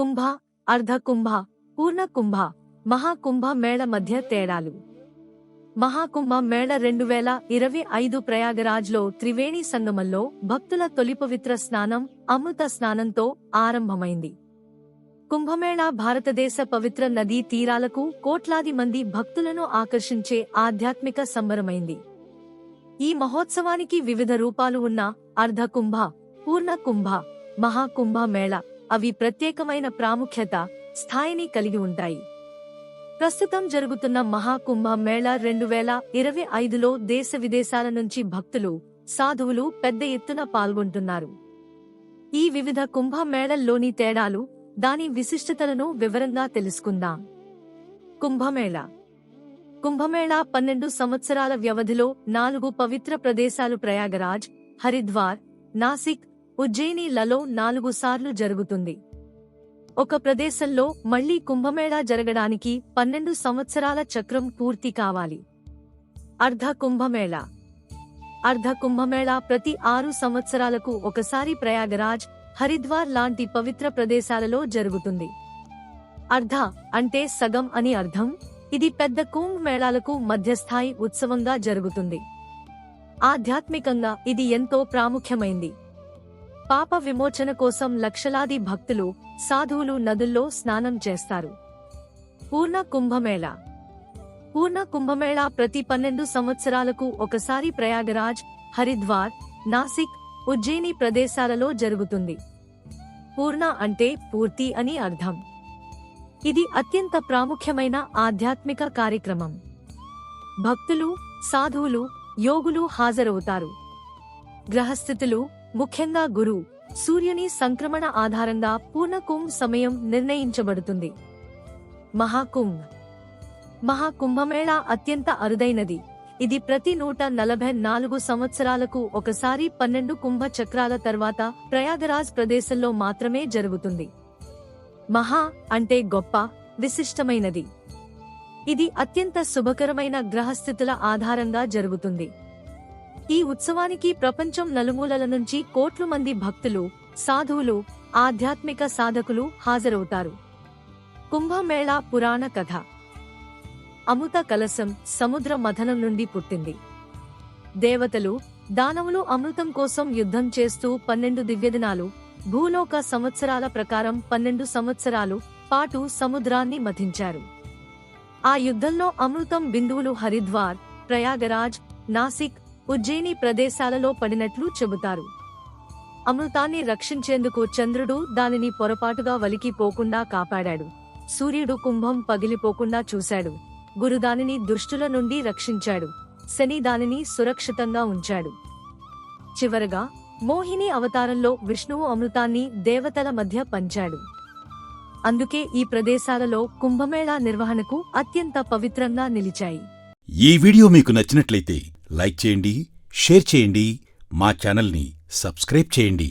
కుంభ, అర్ధ కుంభ, పూర్ణ కుంభ, మహాకుంభ మేళ మధ్య తేడాలు. మహాకుంభ మేళ 2025 ప్రయాగరాజ్లో త్రివేణి సంగమంలో భక్తుల తొలి పవిత్ర స్నానం, అమృత స్నానంతో ఆరంభమైంది. కుంభమేళా భారతదేశ పవిత్ర నదీ తీరాలకు కోట్లాది మంది భక్తులను ఆకర్షించే ఆధ్యాత్మిక సంబరమైంది. ఈ మహోత్సవానికి వివిధ రూపాలు ఉన్న అర్ధ కుంభ, పూర్ణ కుంభ, మహాకుంభ మేళ అవి ప్రత్యేకమైన ప్రాముఖ్యత, స్థాయిని కలిగి ఉంటాయి. ప్రస్తుతం జరుగుతున్న మహాకుంభ మేళ 2025లో దేశ విదేశాల నుంచి భక్తులు, సాధువులు పెద్ద ఎత్తున పాల్గొంటున్నారు. ఈ వివిధ కుంభ మేళల్లోని తేడాలు, దాని విశిష్టతలను వివరంగా తెలుసుకుందాం. కుంభమేళా. కుంభమేళా 12 సంవత్సరాల వ్యవధిలో 4 పవిత్ర ప్రదేశాలు ప్రయాగరాజ్, హరిద్వార్, నాసిక్, ఉజ్జయిని లలో 4 సార్లు జరుగుతుంది. ఒక ప్రదేశంలో మళ్లీ కుంభమేళా జరగడానికి 12 సంవత్సరాల చక్రం పూర్తి కావాలి. అర్ధ కుంభమేళా. అర్ధ కుంభమేళా ప్రతి 6 సంవత్సరాలకు ఒకసారి ప్రయాగరాజ్, హరిద్వార్ లాంటి పవిత్ర ప్రదేశాలలో జరుగుతుంది. అర్ధ అంటే సగం అని అర్థం. ఇది పెద్ద కుంభ్ మేళాలకు మధ్యస్థాయి ఉత్సవంగా జరుగుతుంది. ఆధ్యాత్మికంగా ఇది ఎంతో ప్రాముఖ్యమైంది. పాప విమోచన కోసం లక్షలాది భక్తులు, సాధువులు నదుల్లో స్నానం చేస్తారు. పూర్ణ కుంభమేళా. పూర్ణ కుంభమేళా ప్రతి 12 సంవత్సరాలకు ఒకసారి ప్రయాగరాజ్, హరిద్వార్, నాసిక్, ఉజ్జయిని ప్రదేశాలలో జరుగుతుంది. పూర్ణ అంటే పూర్తి అని అర్థం. ఇది అత్యంత ప్రాముఖ్యమైన ఆధ్యాత్మిక కార్యక్రమం. భక్తులు, సాధువులు, యోగులు హాజరవుతారు. గ్రహస్థితులు, ముఖ్యంగా గురు, సూర్యుని సంక్రమణ ఆధారంగా పూర్ణకుంభ్ సమయం నిర్ణయించబడుతుంది. మహాకుంభ్. మహాకుంభమేళా అత్యంత అరుదైనది. ఇది ప్రతి 144 సంవత్సరాలకు ఒకసారి 12 కుంభ చక్రాల తర్వాత ప్రయాగరాజ్ ప్రదేశంలో మాత్రమే జరుగుతుంది. మహా అంటే గొప్ప, విశిష్టమైనది. ఇది అత్యంత శుభకరమైన గ్రహస్థితుల ఆధారంగా జరుగుతుంది. ఈ ఉత్సవానికి ప్రపంచం నలుమూలల నుంచి కోట్ల మంది భక్తులు, సాధువులు, ఆధ్యాత్మిక సాధకులు హాజరవుతారు. కుంభమేళా పురాణ కథ. అమృత కలశం సముద్ర మథనం నుండి పుట్టింది. దేవతలు, దానవులు అమృతం కోసం యుద్ధం చేస్తూ 12 దివ్యదినాలు, భూలోక సంవత్సరాల ప్రకారం 12 సంవత్సరాలు పాటు సముద్రాన్ని మథించారు. ఆ యుద్ధంలో అమృతం బిందువులు హరిద్వార్, ప్రయాగరాజ్, నాసిక్, ఉజ్జయిని ప్రదేశాలలో పడినట్లు చెబుతారు. అమృతాన్ని రక్షించేందుకు చంద్రుడు దానిని పొరపాటుగా వలికి పోకుండా కాపాడాడు. సూర్యుడు కుంభం పగిలిపోకుండా చూశాడు. గురు దానిని దుష్టుల నుండి రక్షించాడు. శని దానిని సురక్షితంగా ఉంచాడు. చివరగా మోహిని అవతారంలో విష్ణువు అమృతాన్ని దేవతల మధ్య పంచాడు. అందుకే ఈ ప్రదేశాలలో కుంభమేళా నిర్వహణకు అత్యంత పవిత్రంగా నిలిచాయి. ఈ వీడియో మీకు నచ్చినట్లయితే లైక్ చేయండి, షేర్ చేయండి, మా ఛానల్ని సబ్స్క్రైబ్ చేయండి.